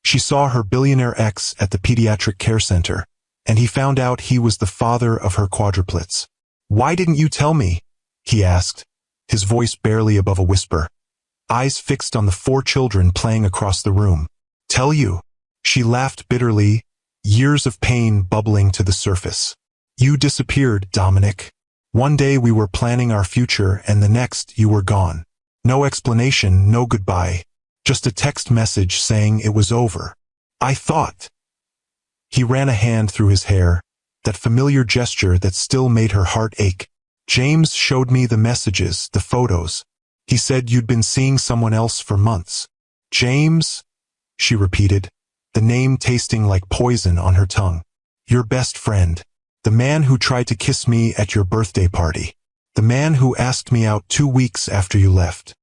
She saw her billionaire ex at the pediatric care center, and he found out he was the father of her quadruplets. "Why didn't you tell me?" he asked, his voice barely above a whisper, eyes fixed on the 4 children playing across the room. "Tell you?" She laughed bitterly, years of pain bubbling to the surface. "You disappeared, Dominic. One day we were planning our future and the next you were gone. No explanation, no goodbye. Just a text message saying it was over. I thought." He ran a hand through his hair, that familiar gesture that still made her heart ache. "James showed me the messages, the photos. He said you'd been seeing someone else for months." "James?" she repeated, the name tasting like poison on her tongue. "Your best friend. The man who tried to kiss me at your birthday party. The man who asked me out 2 weeks after you left."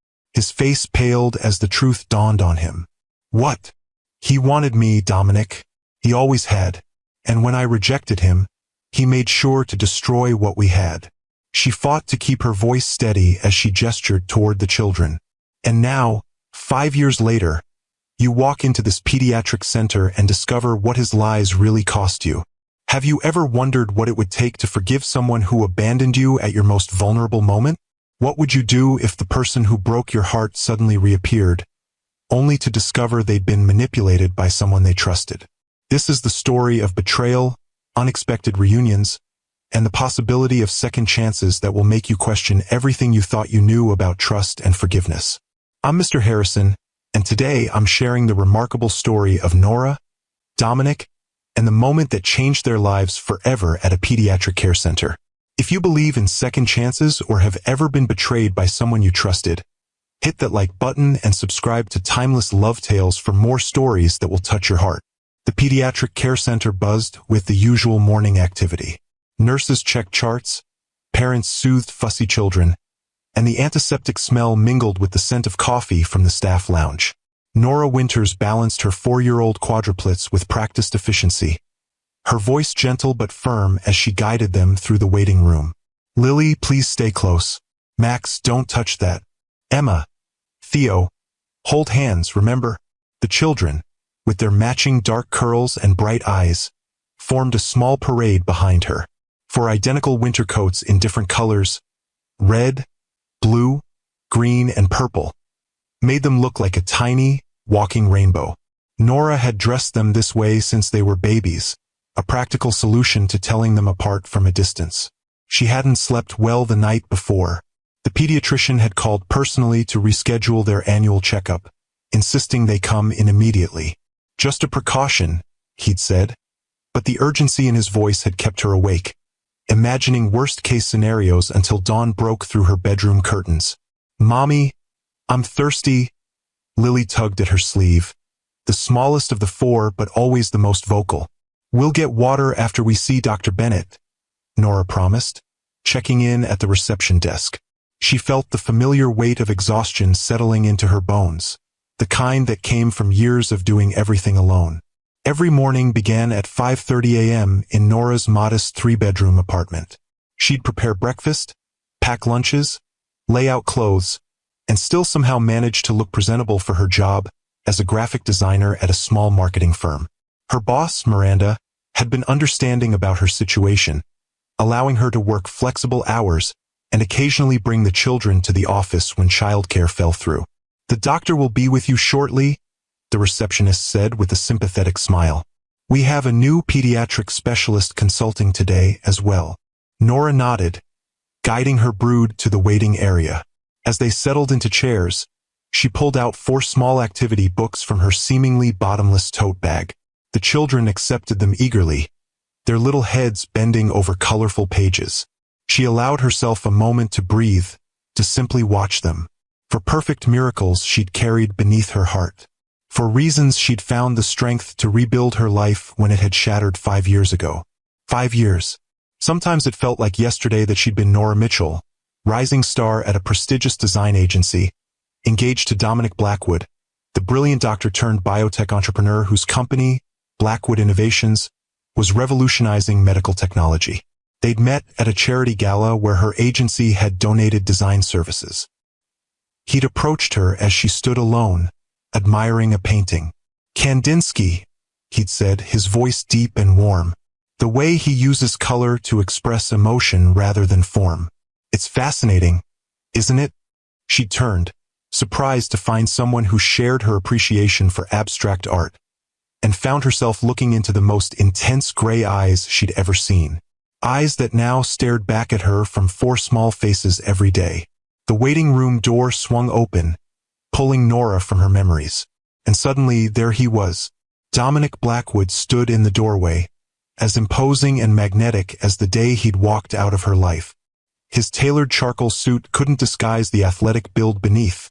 His face paled as the truth dawned on him. "What?" "He wanted me, Dominic. He always had. And when I rejected him, he made sure to destroy what we had." She fought to keep her voice steady as she gestured toward the children. "And now, 5 years later, you walk into this pediatric center and discover what his lies really cost you. Have you ever wondered what it would take to forgive someone who abandoned you at your most vulnerable moment? What would you do if the person who broke your heart suddenly reappeared, only to discover they'd been manipulated by someone they trusted? This is the story of betrayal, unexpected reunions, and the possibility of second chances that will make you question everything you thought you knew about trust and forgiveness. I'm Mr. Harrison, and today I'm sharing the remarkable story of Nora, Dominic, and the moment that changed their lives forever at a pediatric care center. If you believe in second chances or have ever been betrayed by someone you trusted, hit that like button and subscribe to Timeless Love Tales for more stories that will touch your heart. The pediatric care center buzzed with the usual morning activity. Nurses checked charts, parents soothed fussy children, and the antiseptic smell mingled with the scent of coffee from the staff lounge. Nora Winters balanced her 4-year-old quadruplets with practiced efficiency, her voice gentle but firm as she guided them through the waiting room. "Lily, please stay close. Max, don't touch that. Emma, Theo, hold hands, remember?" The children, with their matching dark curls and bright eyes, formed a small parade behind her. 4 identical winter coats in different colors, red, blue, green, and purple, made them look like a tiny, walking rainbow. Nora had dressed them this way since they were babies, a practical solution to telling them apart from a distance. She hadn't slept well the night before. The pediatrician had called personally to reschedule their annual checkup, insisting they come in immediately. "Just a precaution," he'd said, but the urgency in his voice had kept her awake, imagining worst-case scenarios until dawn broke through her bedroom curtains. "Mommy, I'm thirsty." Lily tugged at her sleeve, the smallest of the 4 but always the most vocal. "We'll get water after we see Dr. Bennett," Nora promised, checking in at the reception desk. She felt the familiar weight of exhaustion settling into her bones, the kind that came from years of doing everything alone. Every morning began at 5:30 a.m. in Nora's modest 3-bedroom apartment. She'd prepare breakfast, pack lunches, lay out clothes, and still somehow manage to look presentable for her job as a graphic designer at a small marketing firm. Her boss, Miranda, had been understanding about her situation, allowing her to work flexible hours and occasionally bring the children to the office when childcare fell through. "The doctor will be with you shortly," the receptionist said with a sympathetic smile. "We have a new pediatric specialist consulting today as well." Nora nodded, guiding her brood to the waiting area. As they settled into chairs, she pulled out 4 small activity books from her seemingly bottomless tote bag. The children accepted them eagerly, their little heads bending over colorful pages. She allowed herself a moment to breathe, to simply watch them. For perfect miracles she'd carried beneath her heart. For reasons she'd found the strength to rebuild her life when it had shattered 5 years ago. 5 years. Sometimes it felt like yesterday that she'd been Nora Mitchell, rising star at a prestigious design agency, engaged to Dominic Blackwood, the brilliant doctor-turned-biotech entrepreneur whose company, Blackwood Innovations, was revolutionizing medical technology. They'd met at a charity gala where her agency had donated design services. He'd approached her as she stood alone, admiring a painting. Kandinsky, he'd said, his voice deep and warm. The way he uses color to express emotion rather than form. It's fascinating, isn't it? She turned, surprised to find someone who shared her appreciation for abstract art, and found herself looking into the most intense gray eyes she'd ever seen. Eyes that now stared back at her from four small faces every day. The waiting room door swung open, pulling Nora from her memories. And suddenly there he was. Dominic Blackwood stood in the doorway, as imposing and magnetic as the day he'd walked out of her life. His tailored charcoal suit couldn't disguise the athletic build beneath,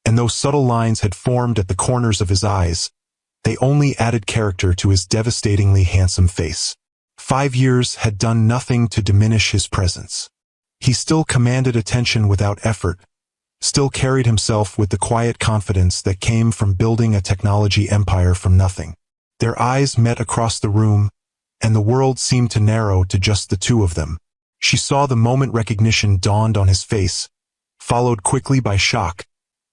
and those subtle lines had formed at the corners of his eyes. They only added character to his devastatingly handsome face. 5 years had done nothing to diminish his presence. He still commanded attention without effort, still carried himself with the quiet confidence that came from building a technology empire from nothing. Their eyes met across the room, and the world seemed to narrow to just the two of them. She saw the moment recognition dawned on his face, followed quickly by shock,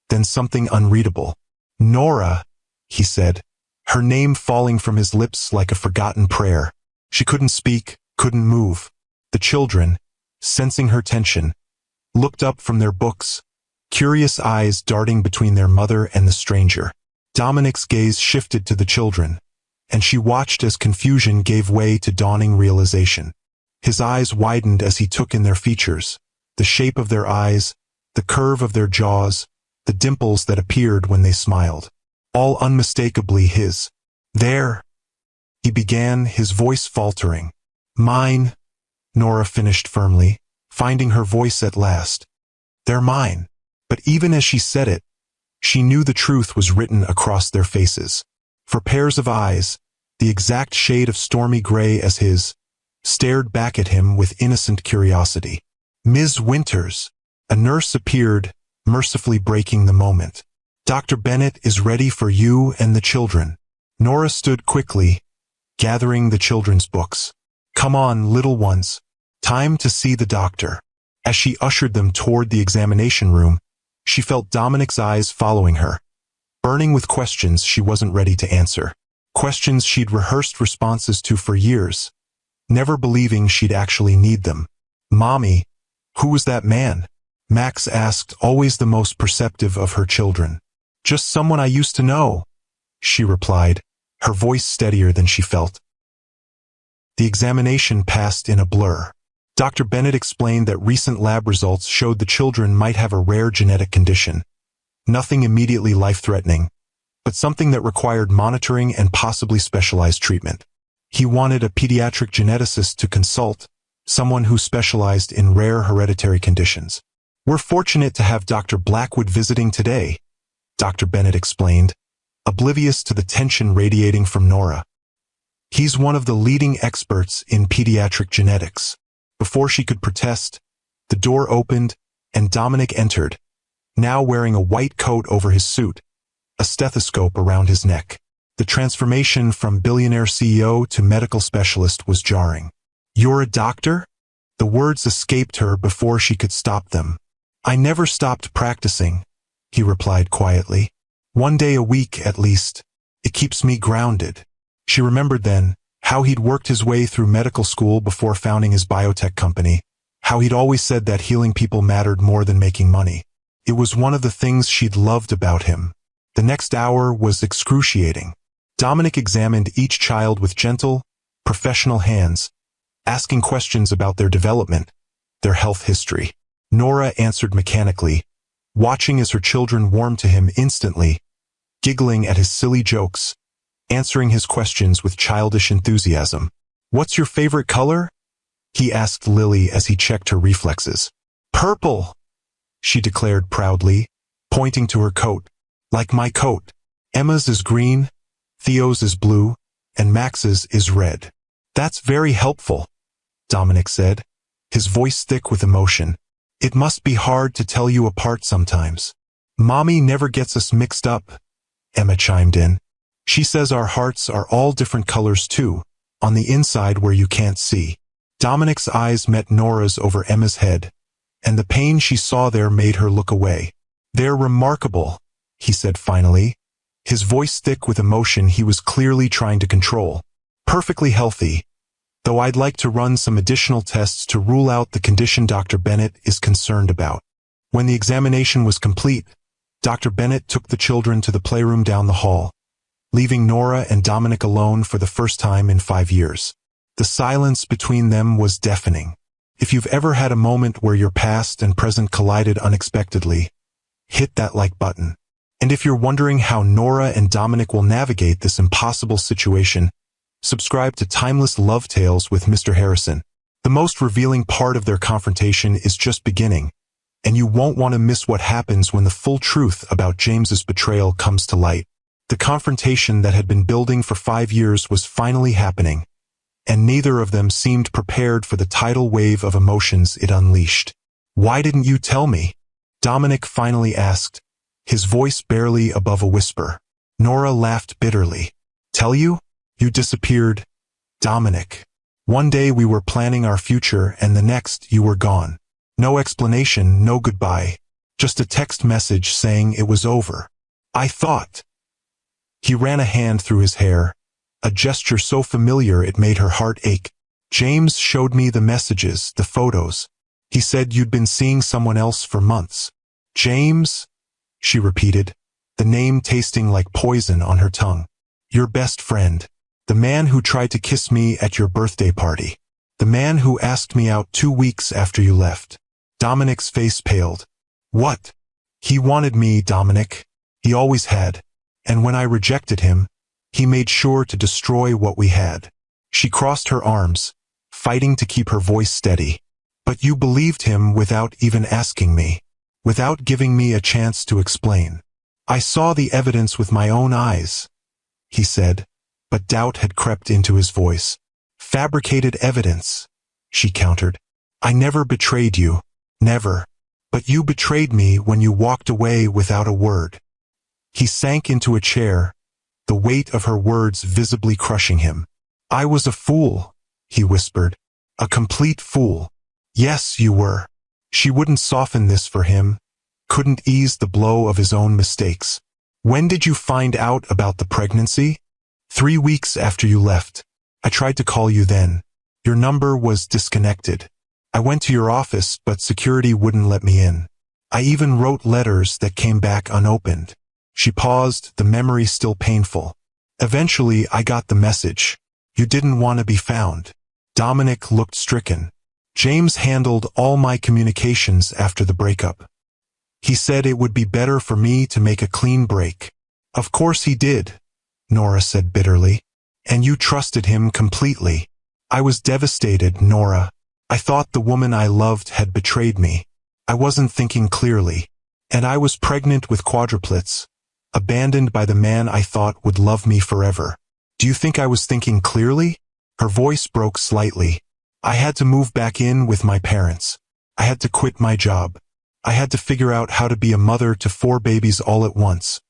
then something unreadable. "Nora," he said, her name falling from his lips like a forgotten prayer. She couldn't speak, couldn't move. The children, sensing her tension, looked up from their books, curious eyes darting between their mother and the stranger. Dominic's gaze shifted to the children, and she watched as confusion gave way to dawning realization. His eyes widened as he took in their features, the shape of their eyes, the curve of their jaws, the dimples that appeared when they smiled. All unmistakably his. "There," he began, his voice faltering. "Mine," Nora finished firmly, finding her voice at last. "They're mine." But even as she said it, she knew the truth was written across their faces. For pairs of eyes, the exact shade of stormy gray as his, stared back at him with innocent curiosity. "Ms. Winters," a nurse appeared, mercifully breaking the moment. "Dr. Bennett is ready for you and the children." Nora stood quickly, gathering the children's books. "Come on, little ones. Time to see the doctor." As she ushered them toward the examination room, she felt Dominic's eyes following her, burning with questions she wasn't ready to answer. Questions she'd rehearsed responses to for years, never believing she'd actually need them. "Mommy, who was that man?" Max asked, always the most perceptive of her children. "Just someone I used to know," she replied, her voice steadier than she felt. The examination passed in a blur. Dr. Bennett explained that recent lab results showed the children might have a rare genetic condition. Nothing immediately life-threatening, but something that required monitoring and possibly specialized treatment. He wanted a pediatric geneticist to consult, someone who specialized in rare hereditary conditions. "We're fortunate to have Dr. Blackwood visiting today," Dr. Bennett explained, oblivious to the tension radiating from Nora. "He's one of the leading experts in pediatric genetics." Before she could protest, the door opened, and Dominic entered, now wearing a white coat over his suit, a stethoscope around his neck. The transformation from billionaire CEO to medical specialist was jarring. "You're a doctor?" The words escaped her before she could stop them. "I never stopped practicing," he replied quietly. "1 day a week, at least. It keeps me grounded." She remembered then how he'd worked his way through medical school before founding his biotech company, how he'd always said that healing people mattered more than making money. It was one of the things she'd loved about him. The next hour was excruciating. Dominic examined each child with gentle, professional hands, asking questions about their development, their health history. Nora answered mechanically, watching as her children warmed to him instantly, giggling at his silly jokes, answering his questions with childish enthusiasm. "What's your favorite color?" he asked Lily as he checked her reflexes. "Purple," she declared proudly, pointing to her coat. "Like my coat. Emma's is green, Theo's is blue, and Max's is red." "That's very helpful," Dominic said, his voice thick with emotion. "It must be hard to tell you apart sometimes." "Mommy never gets us mixed up," Emma chimed in. "She says our hearts are all different colors too, on the inside where you can't see." Dominic's eyes met Nora's over Emma's head, and the pain she saw there made her look away. "They're remarkable," he said finally, his voice thick with emotion he was clearly trying to control. Perfectly healthy, though I'd like to run some additional tests to rule out the condition Dr. Bennett is concerned about. When the examination was complete, Dr. Bennett took the children to the playroom down the hall, leaving Nora and Dominic alone for the first time in 5 years. The silence between them was deafening. If you've ever had a moment where your past and present collided unexpectedly, hit that like button. And if you're wondering how Nora and Dominic will navigate this impossible situation, subscribe to Timeless Love Tales with Mr. Harrison. The most revealing part of their confrontation is just beginning, and you won't want to miss what happens when the full truth about James's betrayal comes to light. The confrontation that had been building for 5 years was finally happening, and neither of them seemed prepared for the tidal wave of emotions it unleashed. "Why didn't you tell me?" Dominic finally asked, his voice barely above a whisper. Nora laughed bitterly. "Tell you? You disappeared, Dominic. One day we were planning our future and the next you were gone. No explanation, no goodbye. Just a text message saying it was over. I thought." He ran a hand through his hair, a gesture so familiar it made her heart ache. "James showed me the messages, the photos. He said you'd been seeing someone else for months." "James?" she repeated, the name tasting like poison on her tongue. "Your best friend. The man who tried to kiss me at your birthday party. The man who asked me out 2 weeks after you left." Dominic's face paled. "What?" "He wanted me, Dominic. He always had. And when I rejected him, he made sure to destroy what we had." She crossed her arms, fighting to keep her voice steady. "But you believed him without even asking me, without giving me a chance to explain." "I saw the evidence with my own eyes," he said, but doubt had crept into his voice. "Fabricated evidence," she countered. "I never betrayed you. Never. But you betrayed me when you walked away without a word." He sank into a chair, the weight of her words visibly crushing him. "I was a fool," he whispered. "A complete fool." "Yes, you were." She wouldn't soften this for him, couldn't ease the blow of his own mistakes. "When did you find out about the pregnancy?" 3 weeks after you left. I tried to call you then. Your number was disconnected. I went to your office, but security wouldn't let me in. I even wrote letters that came back unopened." She paused, the memory still painful. "Eventually, I got the message. You didn't want to be found." Dominic looked stricken. "James handled all my communications after the breakup. He said it would be better for me to make a clean break." "Of course he did," Nora said bitterly. "And you trusted him completely." "I was devastated, Nora. I thought the woman I loved had betrayed me. I wasn't thinking clearly. And I was pregnant with quadruplets, abandoned by the man I thought would love me forever. Do you think I was thinking clearly?" Her voice broke slightly. "I had to move back in with my parents. I had to quit my job. I had to figure out how to be a mother to 4 babies all at once,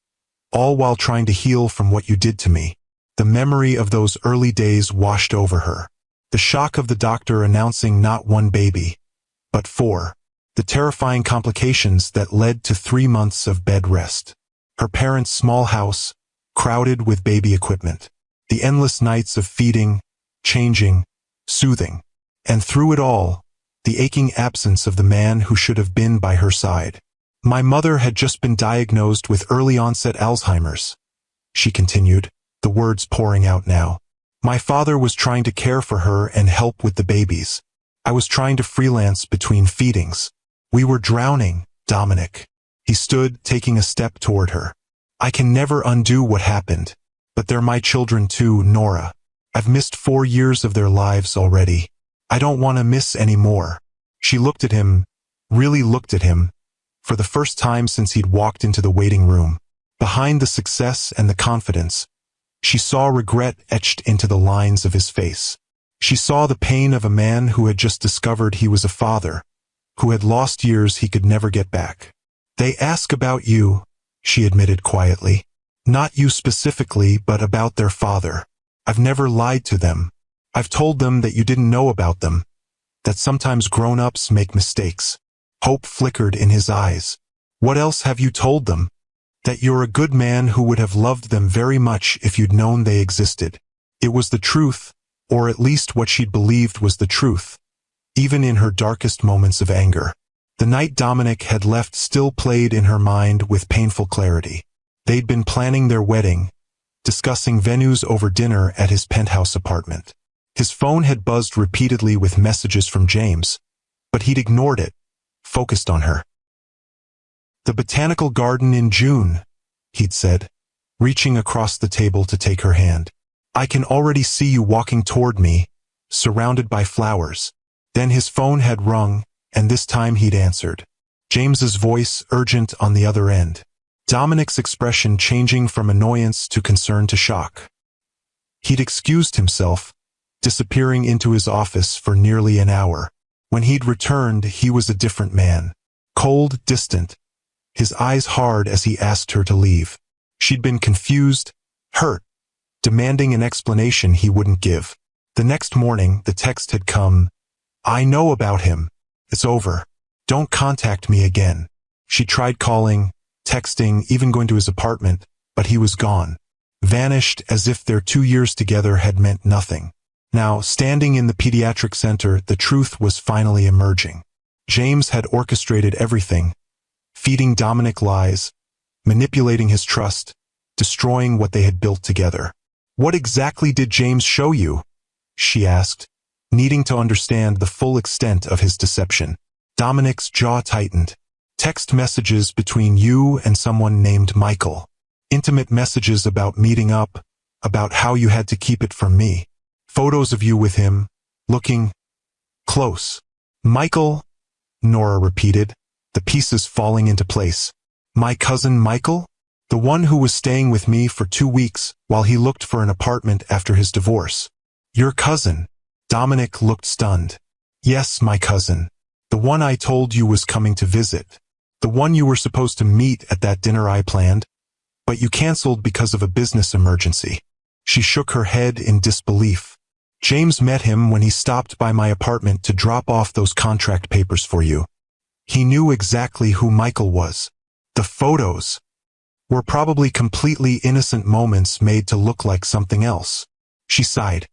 all while trying to heal from what you did to me." The memory of those early days washed over her. The shock of the doctor announcing not 1 baby, but 4. The terrifying complications that led to 3 months of bed rest. Her parents' small house, crowded with baby equipment. The endless nights of feeding, changing, soothing. And through it all, the aching absence of the man who should have been by her side. "My mother had just been diagnosed with early-onset Alzheimer's," she continued, the words pouring out now. "My father was trying to care for her and help with the babies. I was trying to freelance between feedings. We were drowning, Dominic." He stood, taking a step toward her. "I can never undo what happened, but they're my children too, Nora. I've missed 4 years of their lives already. I don't want to miss any more." She looked at him, really looked at him, for the first time since he'd walked into the waiting room. Behind the success and the confidence, she saw regret etched into the lines of his face. She saw the pain of a man who had just discovered he was a father, who had lost years he could never get back. "They ask about you," she admitted quietly. "Not you specifically, but about their father. I've never lied to them. I've told them that you didn't know about them, that sometimes grown-ups make mistakes." Hope flickered in his eyes. "What else have you told them?" That you're a good man who would have loved them very much if you'd known they existed. It was the truth, or at least what she'd believed was the truth, even in her darkest moments of anger. The night Dominic had left still played in her mind with painful clarity. They'd been planning their wedding, discussing venues over dinner at his penthouse apartment. His phone had buzzed repeatedly with messages from James, but he'd ignored it, focused on her. "The botanical garden in June," he'd said, reaching across the table to take her hand. "I can already see you walking toward me, surrounded by flowers." Then his phone had rung, and this time he'd answered. James's voice urgent on the other end. Dominic's expression changing from annoyance to concern to shock. He'd excused himself, disappearing into his office for nearly an hour. When he'd returned, he was a different man. Cold, distant, his eyes hard as he asked her to leave. She'd been confused, hurt, demanding an explanation he wouldn't give. The next morning, the text had come, "I know about him. It's over. Don't contact me again." She tried calling, texting, even going to his apartment, but he was gone. Vanished as if their 2 years together had meant nothing. Now, standing in the pediatric center, the truth was finally emerging. James had orchestrated everything, feeding Dominic lies, manipulating his trust, destroying what they had built together. "What exactly did James show you?" she asked, needing to understand the full extent of his deception. Dominic's jaw tightened. "Text messages between you and someone named Michael. Intimate messages about meeting up, about how you had to keep it from me. Photos of you with him, looking close." "Michael?" Nora repeated, the pieces falling into place. "My cousin Michael? The one who was staying with me for 2 weeks while he looked for an apartment after his divorce." "Your cousin?" Dominic looked stunned. "Yes, my cousin. The one I told you was coming to visit. The one you were supposed to meet at that dinner I planned, but you canceled because of a business emergency." She shook her head in disbelief. "James met him when he stopped by my apartment to drop off those contract papers for you. He knew exactly who Michael was. The photos were probably completely innocent moments made to look like something else." She sighed.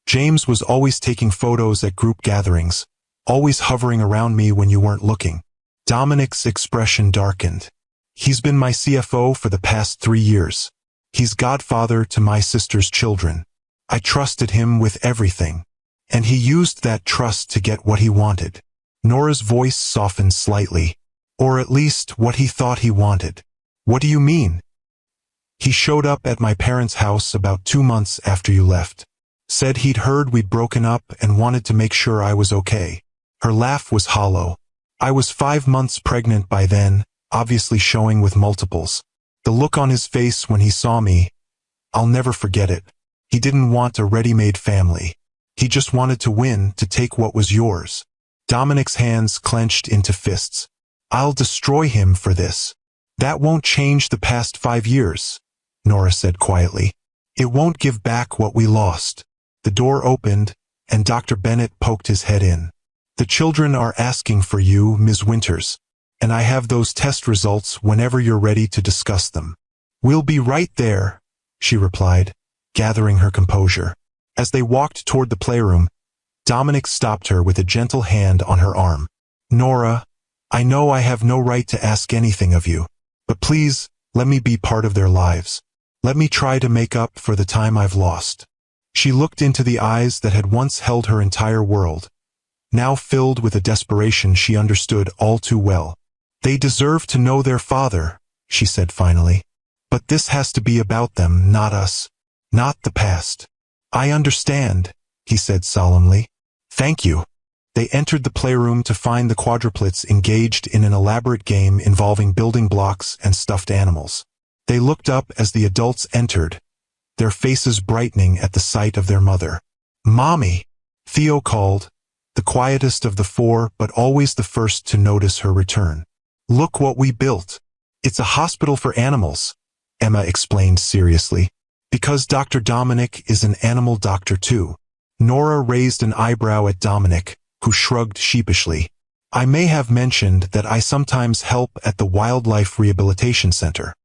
"James was always taking photos at group gatherings, always hovering around me when you weren't looking." Dominic's expression darkened. "He's been my CFO for the past 3 years. He's godfather to my sister's children. I trusted him with everything. And he used that trust to get what he wanted." Nora's voice softened slightly. "Or at least what he thought he wanted." "What do you mean?" "He showed up at my parents' house about 2 months after you left. Said he'd heard we'd broken up and wanted to make sure I was okay." Her laugh was hollow. "I was 5 months pregnant by then, obviously showing with multiples. The look on his face when he saw me, I'll never forget it. He didn't want a ready-made family. He just wanted to win, to take what was yours." Dominic's hands clenched into fists. "I'll destroy him for this." "That won't change the past 5 years," Nora said quietly. "It won't give back what we lost." The door opened, and Dr. Bennett poked his head in. "The children are asking for you, Ms. Winters, and I have those test results whenever you're ready to discuss them." "We'll be right there," she replied, gathering her composure. As they walked toward the playroom, Dominic stopped her with a gentle hand on her arm. "Nora, I know I have no right to ask anything of you, but please, let me be part of their lives. Let me try to make up for the time I've lost." She looked into the eyes that had once held her entire world, now filled with a desperation she understood all too well. "They deserve to know their father," she said finally. "But this has to be about them, not us. Not the past." "I understand," he said solemnly. "Thank you." They entered the playroom to find the quadruplets engaged in an elaborate game involving building blocks and stuffed animals. They looked up as the adults entered, their faces brightening at the sight of their mother. "Mommy," Theo called, the quietest of the 4 but always the first to notice her return. "Look what we built. It's a hospital for animals," Emma explained seriously. "Because Dr. Dominic is an animal doctor too." Nora raised an eyebrow at Dominic, who shrugged sheepishly. "I may have mentioned that I sometimes help at the Wildlife Rehabilitation Center."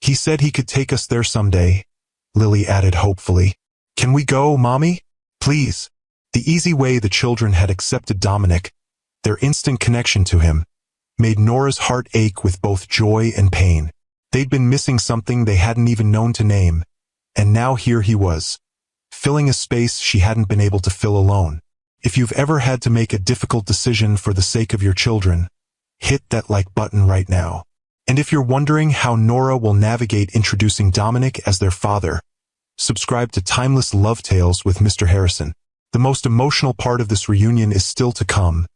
He said he could take us there someday, Lily added hopefully. Can we go, Mommy? Please. The easy way the children had accepted Dominic, their instant connection to him, made Nora's heart ache with both joy and pain. They'd been missing something they hadn't even known to name, and now here he was, filling a space she hadn't been able to fill alone. If you've ever had to make a difficult decision for the sake of your children, hit that like button right now. And if you're wondering how Nora will navigate introducing Dominic as their father, subscribe to Timeless Love Tales with Mr. Harrison. The most emotional part of this reunion is still to come,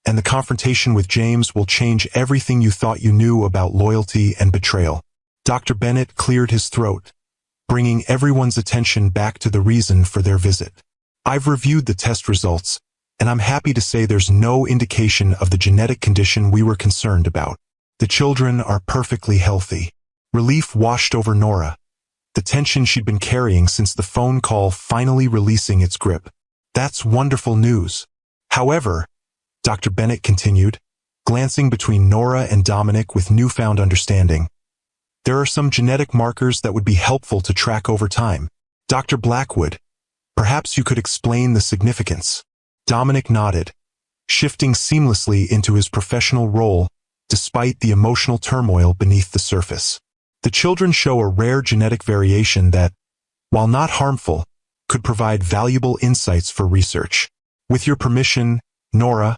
and the confrontation with James will change everything you thought you knew about loyalty and betrayal. Dr. Bennett cleared his throat, bringing everyone's attention back to the reason for their visit. I've reviewed the test results, and I'm happy to say there's no indication of the genetic condition we were concerned about. The children are perfectly healthy. Relief washed over Nora, the tension she'd been carrying since the phone call finally releasing its grip. That's wonderful news. However, Dr. Bennett continued, glancing between Nora and Dominic with newfound understanding, there are some genetic markers that would be helpful to track over time. Dr. Blackwood, perhaps you could explain the significance. Dominic nodded, shifting seamlessly into his professional role despite the emotional turmoil beneath the surface. The children show a rare genetic variation that, while not harmful, could provide valuable insights for research. With your permission, Nora,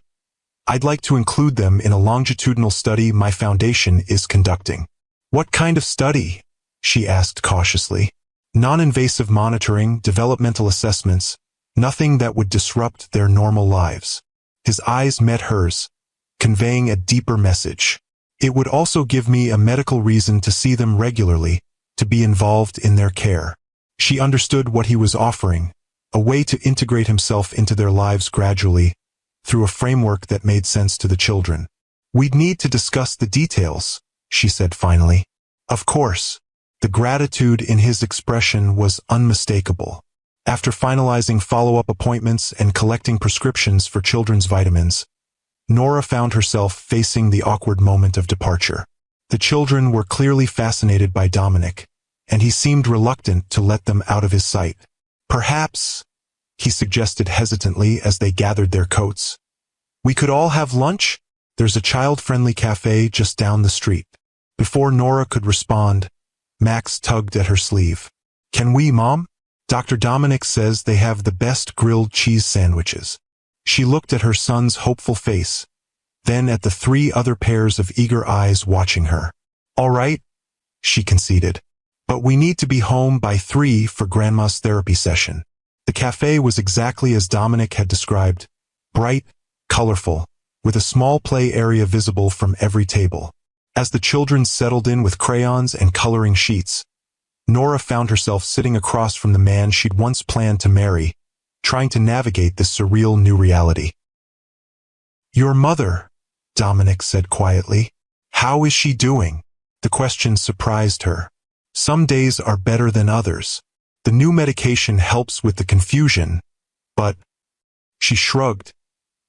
I'd like to include them in a longitudinal study my foundation is conducting. What kind of study? She asked cautiously. Non-invasive monitoring, developmental assessments, nothing that would disrupt their normal lives. His eyes met hers, conveying a deeper message. It would also give me a medical reason to see them regularly, to be involved in their care. She understood what he was offering, a way to integrate himself into their lives gradually, through a framework that made sense to the children. We'd need to discuss the details, she said finally. Of course. The gratitude in his expression was unmistakable. After finalizing follow-up appointments and collecting prescriptions for children's vitamins, Nora found herself facing the awkward moment of departure. The children were clearly fascinated by Dominic, and he seemed reluctant to let them out of his sight. Perhaps, he suggested hesitantly as they gathered their coats, we could all have lunch? There's a child-friendly cafe just down the street. Before Nora could respond, Max tugged at her sleeve. Can we, Mom? Dr. Dominic says they have the best grilled cheese sandwiches. She looked at her son's hopeful face, then at the three other pairs of eager eyes watching her. All right, she conceded. But we need to be home by 3 for Grandma's therapy session. The cafe was exactly as Dominic had described, bright, colorful, with a small play area visible from every table. As the children settled in with crayons and coloring sheets, Nora found herself sitting across from the man she'd once planned to marry, trying to navigate this surreal new reality. Your mother, Dominic said quietly. How is she doing? The question surprised her. Some days are better than others. The new medication helps with the confusion, but... She shrugged,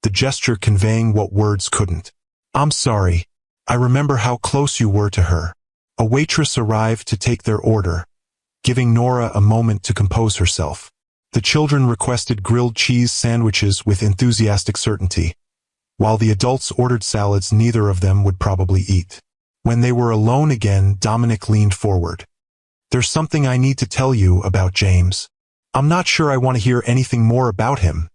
the gesture conveying what words couldn't. I'm sorry. I remember how close you were to her. A waitress arrived to take their order, giving Nora a moment to compose herself. The children requested grilled cheese sandwiches with enthusiastic certainty, while the adults ordered salads neither of them would probably eat. When they were alone again, Dominic leaned forward. There's something I need to tell you about James. I'm not sure I want to hear anything more about him,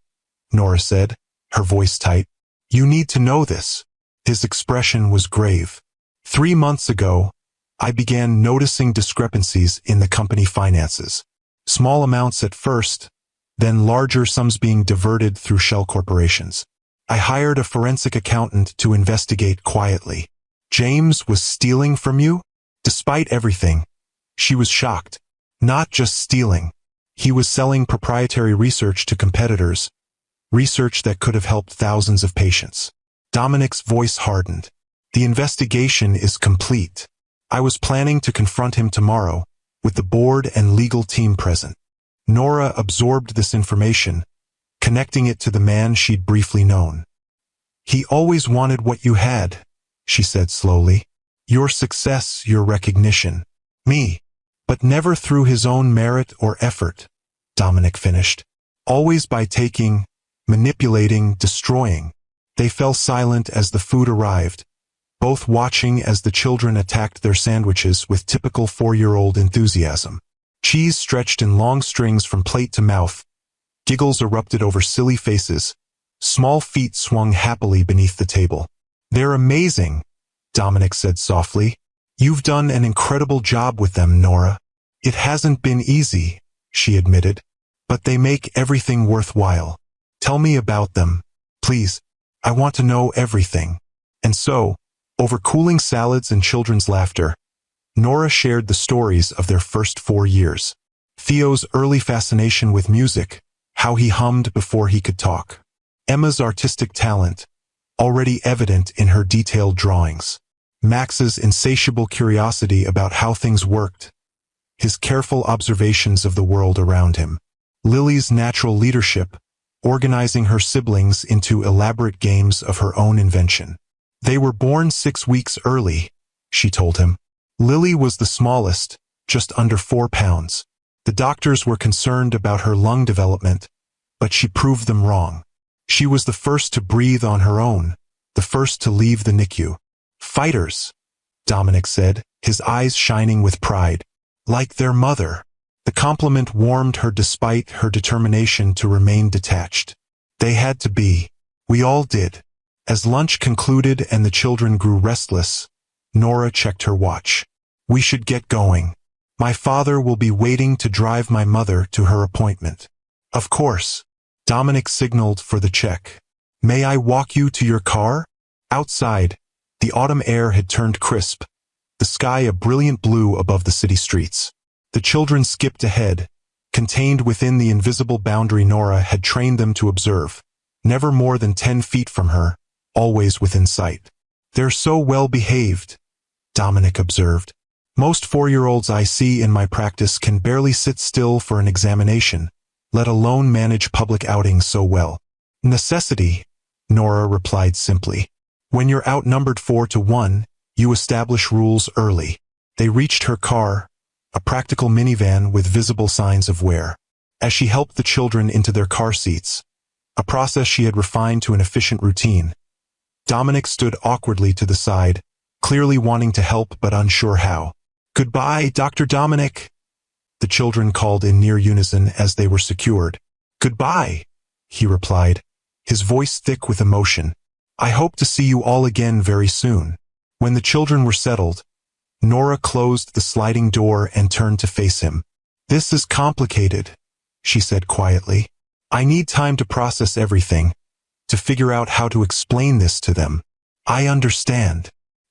Nora said, her voice tight. You need to know this. His expression was grave. 3 months ago, I began noticing discrepancies in the company finances. Small amounts at first, then larger sums being diverted through shell corporations. I hired a forensic accountant to investigate quietly. James was stealing from you? Despite everything, she was shocked. Not just stealing. He was selling proprietary research to competitors, research that could have helped thousands of patients. Dominic's voice hardened. The investigation is complete. I was planning to confront him tomorrow, with the board and legal team present. Nora absorbed this information, connecting it to the man she'd briefly known. He always wanted what you had, she said slowly. Your success, your recognition. Me. But never through his own merit or effort, Dominic finished. Always by taking, manipulating, destroying. They fell silent as the food arrived, both watching as the children attacked their sandwiches with typical 4-year-old enthusiasm. Cheese stretched in long strings from plate to mouth. Giggles erupted over silly faces. Small feet swung happily beneath the table. They're amazing, Dominic said softly. You've done an incredible job with them, Nora. It hasn't been easy, she admitted, but they make everything worthwhile. Tell me about them, please. I want to know everything. And so, over cooling salads and children's laughter, Nora shared the stories of their first 4 years. Theo's early fascination with music, how he hummed before he could talk. Emma's artistic talent, already evident in her detailed drawings. Max's insatiable curiosity about how things worked. His careful observations of the world around him. Lily's natural leadership, organizing her siblings into elaborate games of her own invention. They were born 6 weeks early, she told him. Lily was the smallest, just under 4 pounds. The doctors were concerned about her lung development, but she proved them wrong. She was the first to breathe on her own, the first to leave the NICU. Fighters, Dominic said, his eyes shining with pride. Like their mother. The compliment warmed her despite her determination to remain detached. They had to be. We all did. As lunch concluded and the children grew restless, Nora checked her watch. We should get going. My father will be waiting to drive my mother to her appointment. Of course. Dominic signaled for the check. May I walk you to your car? Outside, the autumn air had turned crisp, the sky a brilliant blue above the city streets. The children skipped ahead, contained within the invisible boundary Nora had trained them to observe, never more than 10 feet from her, always within sight. They're so well behaved, Dominic observed. Most 4-year-olds I see in my practice can barely sit still for an examination, let alone manage public outings so well. Necessity, Nora replied simply. When you're outnumbered 4-1, you establish rules early. They reached her car, a practical minivan with visible signs of wear. As she helped the children into their car seats, a process she had refined to an efficient routine, Dominic stood awkwardly to the side, clearly wanting to help but unsure how. Goodbye, Dr. Dominic, the children called in near unison as they were secured. Goodbye, he replied, his voice thick with emotion. I hope to see you all again very soon. When the children were settled, Nora closed the sliding door and turned to face him. This is complicated, she said quietly. I need time to process everything, to figure out how to explain this to them. I understand.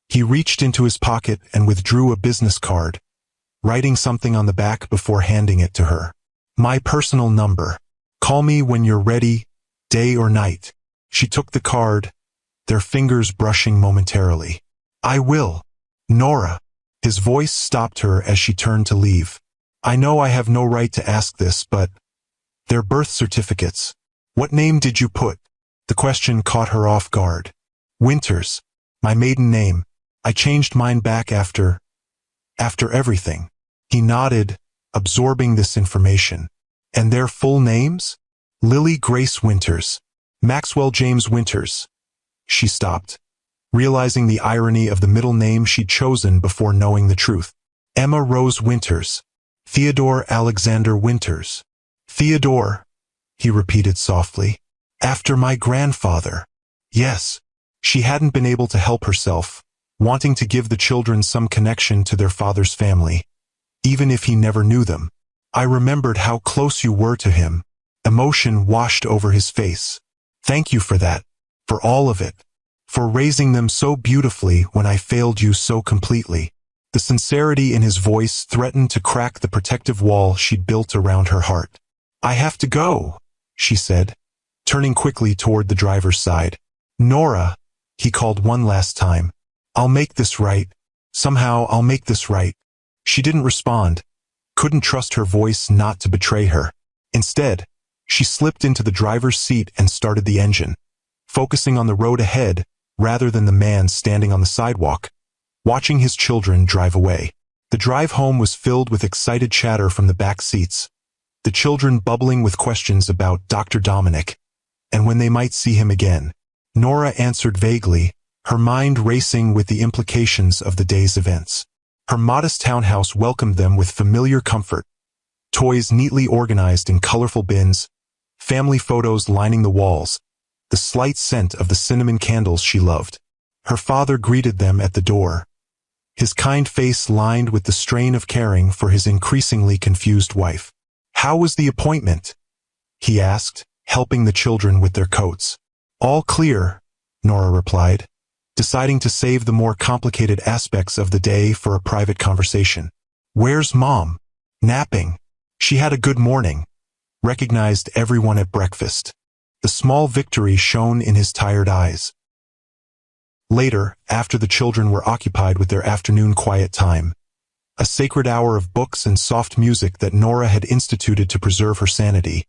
He reached into his pocket and withdrew a business card, writing something on the back before handing it to her. My personal number. Call me when you're ready, day or night. She took the card, their fingers brushing momentarily. I will. Nora. His voice stopped her as she turned to leave. I know I have no right to ask this, but their birth certificates. What name did you put? The question caught her off guard. Winters. My maiden name. I changed mine back after everything. He nodded, absorbing this information. And their full names? Lily Grace Winters. Maxwell James Winters. She stopped, realizing the irony of the middle name she'd chosen before knowing the truth. Emma Rose Winters. Theodore Alexander Winters. Theodore, he repeated softly. After my grandfather. Yes. She hadn't been able to help herself, wanting to give the children some connection to their father's family, even if he never knew them. I remembered how close you were to him. Emotion washed over his face. Thank you for that. For all of it. For raising them so beautifully when I failed you so completely. The sincerity in his voice threatened to crack the protective wall she'd built around her heart. I have to go, she said, turning quickly toward the driver's side. Nora, he called one last time. I'll make this right. Somehow I'll make this right. She didn't respond, couldn't trust her voice not to betray her. Instead, she slipped into the driver's seat and started the engine, focusing on the road ahead rather than the man standing on the sidewalk, watching his children drive away. The drive home was filled with excited chatter from the back seats, the children bubbling with questions about Dr. Dominic and when they might see him again. Nora answered vaguely, her mind racing with the implications of the day's events. Her modest townhouse welcomed them with familiar comfort, toys neatly organized in colorful bins, family photos lining the walls, the slight scent of the cinnamon candles she loved. Her father greeted them at the door, his kind face lined with the strain of caring for his increasingly confused wife. "How was the appointment?" he asked, helping the children with their coats. "All clear," Nora replied, deciding to save the more complicated aspects of the day for a private conversation. "Where's Mom?" "Napping. She had a good morning," recognized everyone at breakfast. The small victory shone in his tired eyes. Later, after the children were occupied with their afternoon quiet time, a sacred hour of books and soft music that Nora had instituted to preserve her sanity,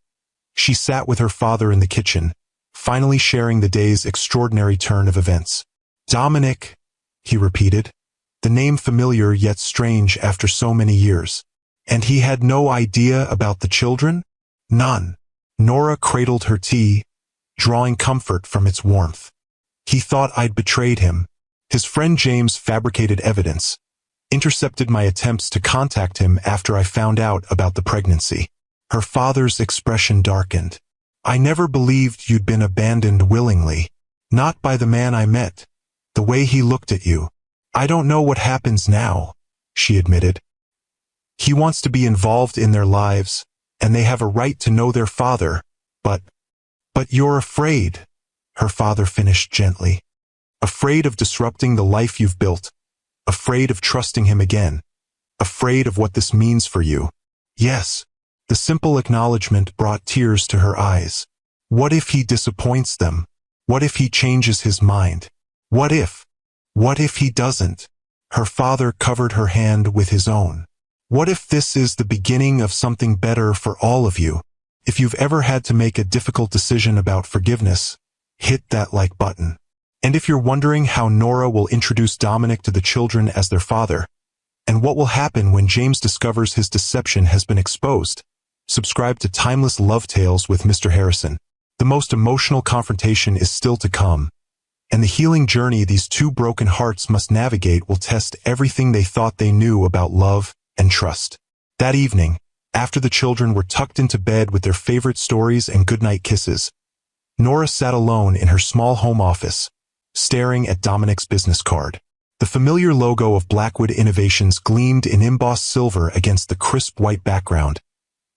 she sat with her father in the kitchen, finally sharing the day's extraordinary turn of events. "Dominic," he repeated, the name familiar yet strange after so many years. "And he had no idea about the children?" "None." Nora cradled her tea, drawing comfort from its warmth. "He thought I'd betrayed him. His friend James fabricated evidence, intercepted my attempts to contact him after I found out about the pregnancy." Her father's expression darkened. "I never believed you'd been abandoned willingly. Not by the man I met. The way he looked at you. I don't know what happens now," she admitted. "He wants to be involved in their lives, and they have a right to know their father, but you're afraid," her father finished gently. "Afraid of disrupting the life you've built, afraid of trusting him again, afraid of what this means for you." "Yes." The simple acknowledgement brought tears to her eyes. What if he disappoints them? What if he changes his mind? What if he doesn't? Her father covered her hand with his own. What if this is the beginning of something better for all of you? If you've ever had to make a difficult decision about forgiveness, hit that like button. And if you're wondering how Nora will introduce Dominic to the children as their father, and what will happen when James discovers his deception has been exposed, subscribe to Timeless Love Tales with Mr. Harrison. The most emotional confrontation is still to come, and the healing journey these two broken hearts must navigate will test everything they thought they knew about love and trust. That evening, after the children were tucked into bed with their favorite stories and goodnight kisses, Nora sat alone in her small home office, staring at Dominic's business card. The familiar logo of Blackwood Innovations gleamed in embossed silver against the crisp white background.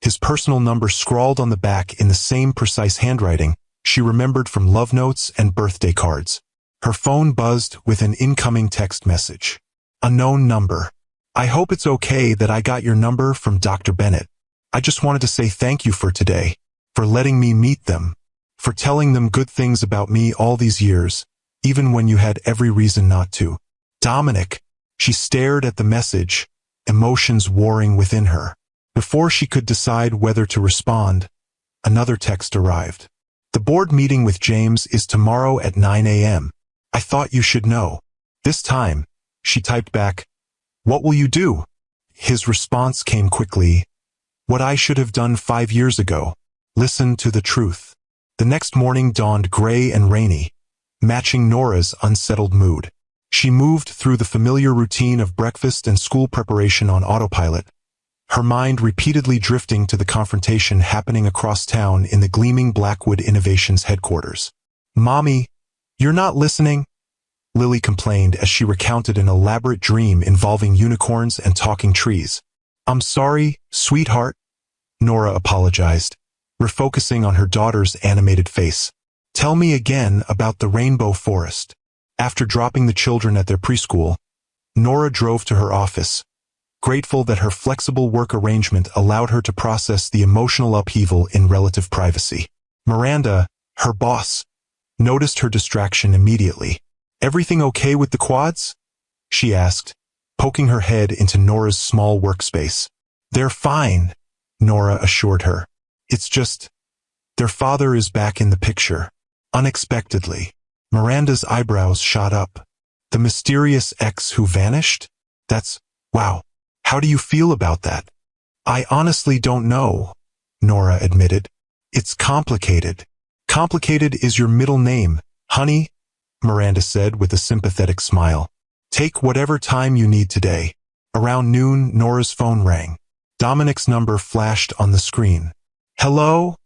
His personal number scrawled on the back in the same precise handwriting she remembered from love notes and birthday cards. Her phone buzzed with an incoming text message. "Unknown number. I hope it's okay that I got your number from Dr. Bennett. I just wanted to say thank you for today, for letting me meet them, for telling them good things about me all these years, even when you had every reason not to. Dominic." She stared at the message, emotions warring within her. Before she could decide whether to respond, another text arrived. "The board meeting with James is tomorrow at 9 a.m. I thought you should know." This time, she typed back, "What will you do?" His response came quickly. "What I should have done 5 years ago. Listen to the truth." The next morning dawned gray and rainy, matching Nora's unsettled mood. She moved through the familiar routine of breakfast and school preparation on autopilot, her mind repeatedly drifting to the confrontation happening across town in the gleaming Blackwood Innovations headquarters. "Mommy, you're not listening," Lily complained as she recounted an elaborate dream involving unicorns and talking trees. "I'm sorry, sweetheart," Nora apologized, refocusing on her daughter's animated face. "Tell me again about the rainbow forest." After dropping the children at their preschool, Nora drove to her office, grateful that her flexible work arrangement allowed her to process the emotional upheaval in relative privacy. Miranda, her boss, noticed her distraction immediately. "Everything okay with the quads?" she asked, poking her head into Nora's small workspace. "They're fine," Nora assured her. "It's just, their father is back in the picture." Unexpectedly, Miranda's eyebrows shot up. "The mysterious ex who vanished? Wow. How do you feel about that? I honestly don't know, Nora admitted. It's complicated. Complicated is your middle name, honey, Miranda said with a sympathetic smile. Take whatever time you need today. Around noon, Nora's phone rang. Dominic's number flashed on the screen. Hello?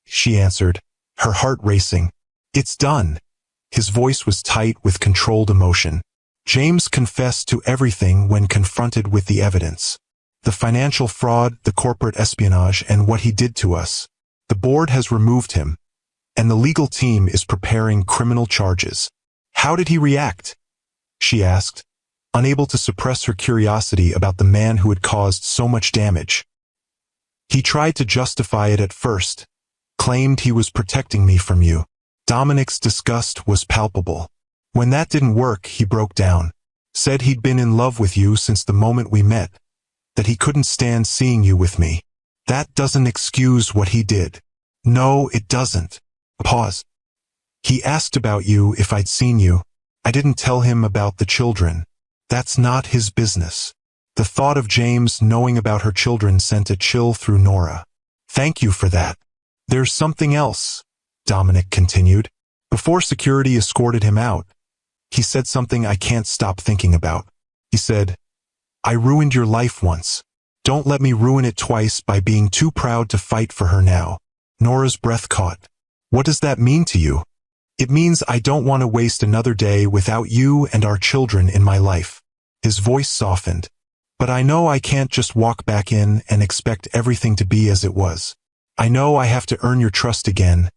She answered, her heart racing. It's done. His voice was tight with controlled emotion. James confessed to everything when confronted with the evidence. The financial fraud, the corporate espionage, and what he did to us. The board has removed him, and the legal team is preparing criminal charges. How did he react? She asked, unable to suppress her curiosity about the man who had caused so much damage. He tried to justify it at first, claimed he was protecting me from you. Dominic's disgust was palpable. When that didn't work, he broke down, said he'd been in love with you since the moment we met, that he couldn't stand seeing you with me. That doesn't excuse what he did. No, it doesn't. Pause. He asked about you if I'd seen you. I didn't tell him about the children. That's not his business. The thought of James knowing about her children sent a chill through Nora. Thank you for that. There's something else, Dominic continued. Before security escorted him out, he said something I can't stop thinking about. He said, I ruined your life once. Don't let me ruin it twice by being too proud to fight for her now. Nora's breath caught. What does that mean to you? It means I don't want to waste another day without you and our children in my life. His voice softened. But I know I can't just walk back in and expect everything to be as it was. I know I have to earn your trust again,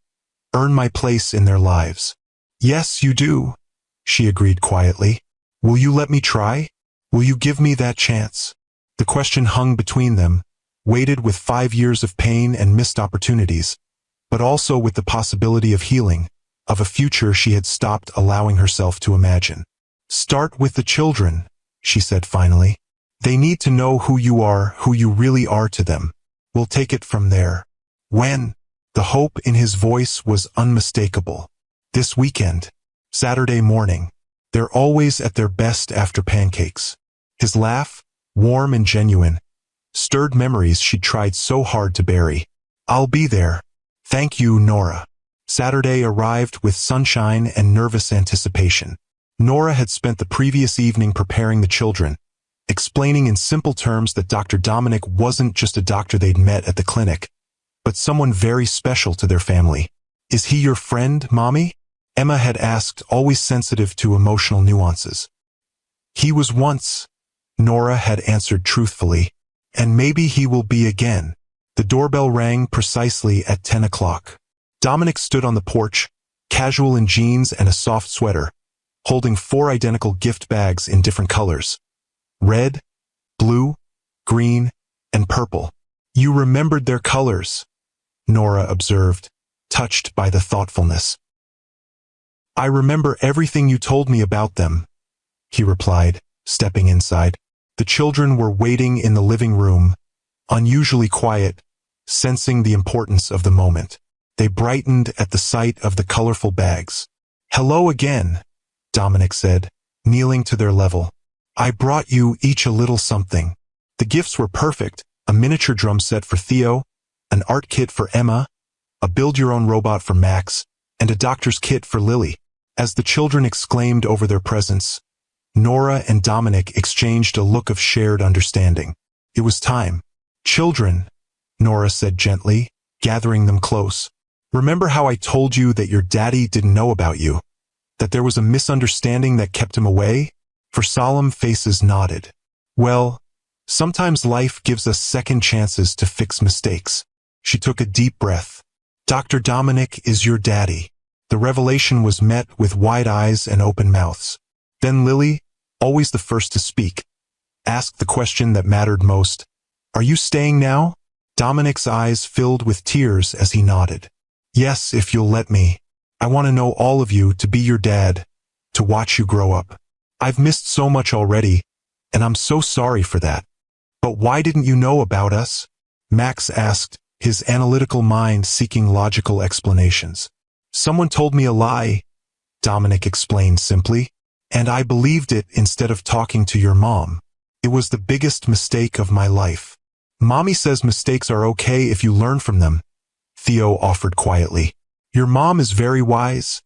earn my place in their lives. Yes, you do, she agreed quietly. Will you let me try? Will you give me that chance? The question hung between them, weighted with 5 years of pain and missed opportunities, but also with the possibility of healing, of a future she had stopped allowing herself to imagine. Start with the children, she said finally. They need to know who you really are to them. We'll take it from there. When? The hope in his voice was unmistakable. This weekend. Saturday morning. They're always at their best after pancakes. His laugh, warm and genuine, stirred memories she'd tried so hard to bury. I'll be there. Thank you, Nora. Saturday arrived with sunshine and nervous anticipation. Nora had spent the previous evening preparing the children, explaining in simple terms that Dr. Dominic wasn't just a doctor they'd met at the clinic, but someone very special to their family. Is he your friend, Mommy? Emma had asked, always sensitive to emotional nuances. He was once, Nora had answered truthfully, and maybe he will be again. The doorbell rang precisely at 10 o'clock. Dominic stood on the porch, casual in jeans and a soft sweater, holding 4 identical gift bags in different colors. Red, blue, green, and purple. You remembered their colors, Nora observed, touched by the thoughtfulness. I remember everything you told me about them, he replied, stepping inside. The children were waiting in the living room, unusually quiet, sensing the importance of the moment. They brightened at the sight of the colorful bags. Hello again, Dominic said, kneeling to their level. I brought you each a little something. The gifts were perfect, a miniature drum set for Theo, an art kit for Emma, a build-your-own robot for Max, and a doctor's kit for Lily. As the children exclaimed over their presents, Nora and Dominic exchanged a look of shared understanding. It was time. Children, Nora said gently, gathering them close. Remember how I told you that your daddy didn't know about you? That there was a misunderstanding that kept him away? For solemn faces nodded. Well, sometimes life gives us second chances to fix mistakes. She took a deep breath. Dr. Dominic is your daddy. The revelation was met with wide eyes and open mouths. Then Lily, always the first to speak, asked the question that mattered most. Are you staying now? Dominic's eyes filled with tears as he nodded. Yes, if you'll let me. I want to know all of you, to be your dad, to watch you grow up. I've missed so much already, and I'm so sorry for that. But why didn't you know about us? Max asked, his analytical mind seeking logical explanations. Someone told me a lie, Dominic explained simply, and I believed it instead of talking to your mom. It was the biggest mistake of my life. Mommy says mistakes are okay if you learn from them, Theo offered quietly. Your mom is very wise,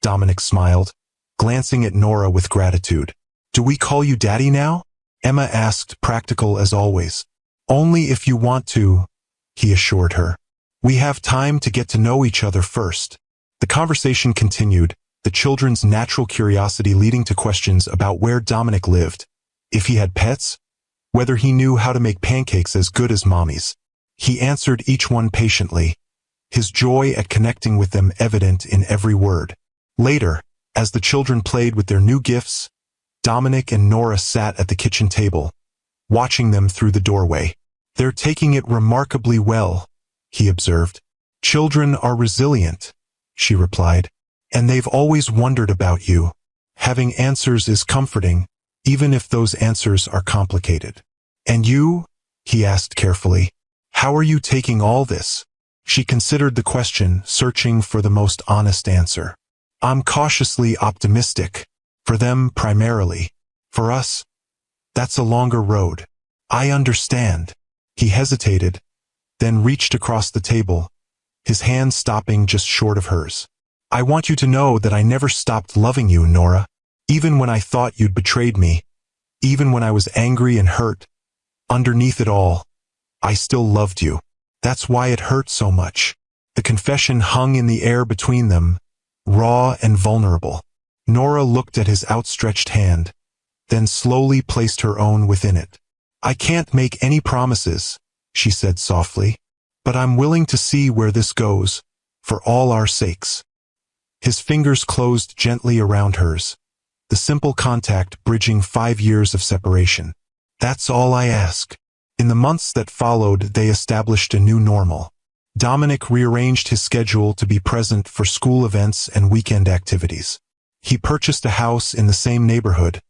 Dominic smiled, glancing at Nora with gratitude. Do we call you Daddy now? Emma asked, practical as always. Only if you want to, he assured her. We have time to get to know each other first. The conversation continued, the children's natural curiosity leading to questions about where Dominic lived, if he had pets, whether he knew how to make pancakes as good as Mommy's. He answered each one patiently, his joy at connecting with them evident in every word. Later, as the children played with their new gifts, Dominic and Nora sat at the kitchen table, watching them through the doorway. They're taking it remarkably well, he observed. Children are resilient, she replied, and they've always wondered about you. Having answers is comforting, even if those answers are complicated. And you? He asked carefully. How are you taking all this? She considered the question, searching for the most honest answer. I'm cautiously optimistic. For them, primarily. For us, that's a longer road. I understand. He hesitated, then reached across the table, his hand stopping just short of hers. I want you to know that I never stopped loving you, Nora. Even when I thought you'd betrayed me, even when I was angry and hurt, underneath it all, I still loved you. That's why it hurt so much. The confession hung in the air between them, raw and vulnerable. Nora looked at his outstretched hand, then slowly placed her own within it. I can't make any promises, she said softly, but I'm willing to see where this goes, for all our sakes. His fingers closed gently around hers, the simple contact bridging 5 years of separation. That's all I ask. In the months that followed, they established a new normal. Dominic rearranged his schedule to be present for school events and weekend activities. He purchased a house in the same neighborhood,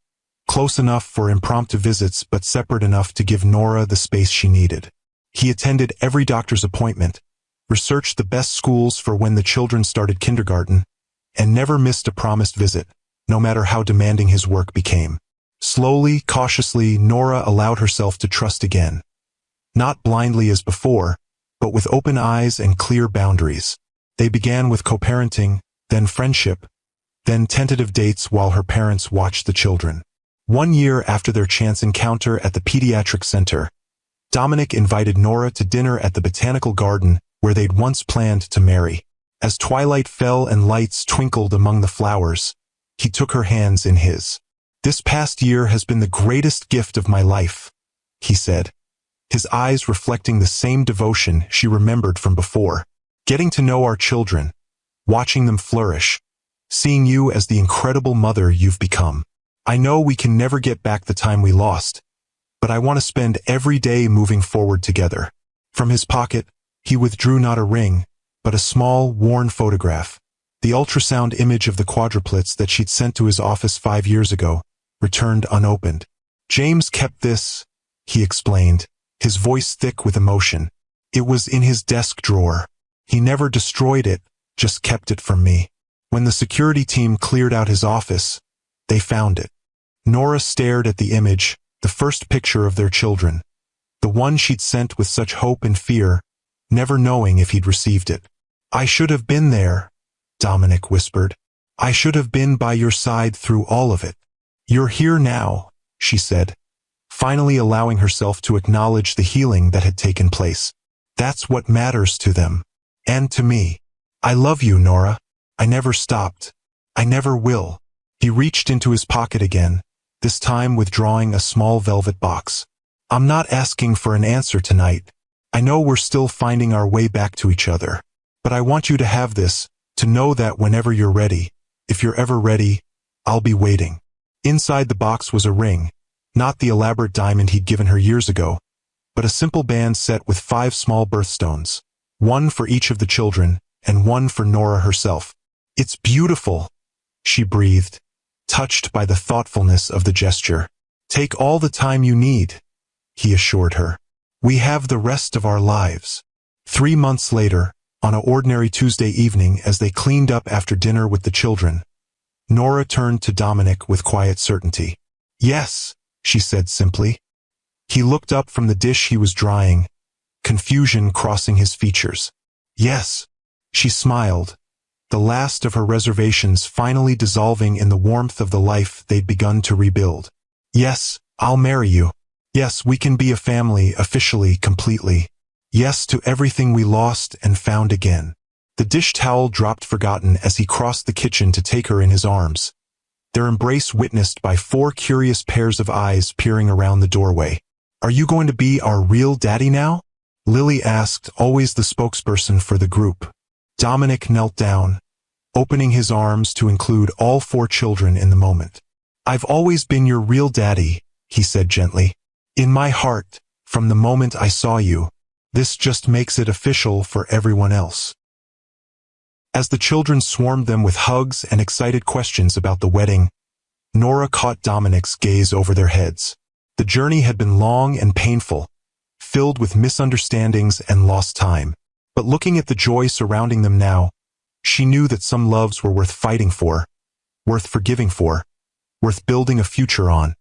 close enough for impromptu visits but separate enough to give Nora the space she needed. He attended every doctor's appointment, researched the best schools for when the children started kindergarten, and never missed a promised visit, no matter how demanding his work became. Slowly, cautiously, Nora allowed herself to trust again. Not blindly as before, but with open eyes and clear boundaries. They began with co-parenting, then friendship, then tentative dates while her parents watched the children. 1 year after their chance encounter at the Pediatric Center, Dominic invited Nora to dinner at the botanical garden where they'd once planned to marry. As twilight fell and lights twinkled among the flowers, he took her hands in his. This past year has been the greatest gift of my life, he said, his eyes reflecting the same devotion she remembered from before. Getting to know our children, watching them flourish, seeing you as the incredible mother you've become. I know we can never get back the time we lost, but I want to spend every day moving forward together. From his pocket, he withdrew not a ring, but a small, worn photograph. The ultrasound image of the quadruplets that she'd sent to his office 5 years ago, returned unopened. James kept this, he explained, his voice thick with emotion. It was in his desk drawer. He never destroyed it, just kept it from me. When the security team cleared out his office, they found it. Nora stared at the image, the first picture of their children, the one she'd sent with such hope and fear, never knowing if he'd received it. I should have been there, Dominic whispered. I should have been by your side through all of it. You're here now, she said, finally allowing herself to acknowledge the healing that had taken place. That's what matters to them. And to me. I love you, Nora. I never stopped. I never will. He reached into his pocket again, this time withdrawing a small velvet box. I'm not asking for an answer tonight. I know we're still finding our way back to each other. But I want you to have this, to know that whenever you're ready, if you're ever ready, I'll be waiting. Inside the box was a ring, not the elaborate diamond he'd given her years ago, but a simple band set with 5 small birthstones, one for each of the children, and one for Nora herself. It's beautiful, she breathed, touched by the thoughtfulness of the gesture. Take all the time you need, he assured her. We have the rest of our lives. 3 months later, on an ordinary Tuesday evening as they cleaned up after dinner with the children, Nora turned to Dominic with quiet certainty. Yes, she said simply. He looked up from the dish he was drying, confusion crossing his features. Yes, she smiled, the last of her reservations finally dissolving in the warmth of the life they'd begun to rebuild. Yes, I'll marry you. Yes, we can be a family, officially, completely. Yes to everything we lost and found again. The dish towel dropped forgotten as he crossed the kitchen to take her in his arms, their embrace witnessed by 4 curious pairs of eyes peering around the doorway. Are you going to be our real daddy now? Lily asked, always the spokesperson for the group. Dominic knelt down, opening his arms to include all 4 children in the moment. I've always been your real daddy, he said gently. In my heart, from the moment I saw you. This just makes it official for everyone else. As the children swarmed them with hugs and excited questions about the wedding, Nora caught Dominic's gaze over their heads. The journey had been long and painful, filled with misunderstandings and lost time. But looking at the joy surrounding them now, she knew that some loves were worth fighting for, worth forgiving for, worth building a future on,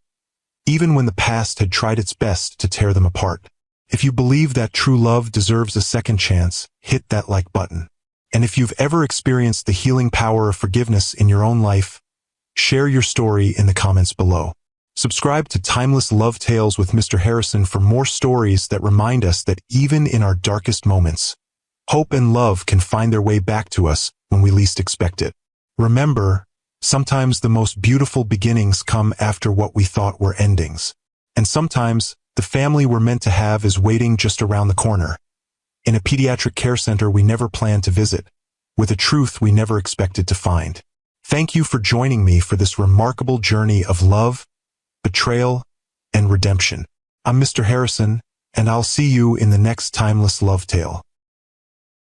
even when the past had tried its best to tear them apart. If you believe that true love deserves a second chance, hit that like button. And if you've ever experienced the healing power of forgiveness in your own life, share your story in the comments below. Subscribe to Timeless Love Tales with Mr. Harrison for more stories that remind us that even in our darkest moments, hope and love can find their way back to us when we least expect it. Remember, sometimes the most beautiful beginnings come after what we thought were endings. And sometimes, the family we're meant to have is waiting just around the corner, in a pediatric care center we never planned to visit, with a truth we never expected to find. Thank you for joining me for this remarkable journey of love, betrayal, and redemption. I'm Mr. Harrison, and I'll see you in the next Timeless Love Tale.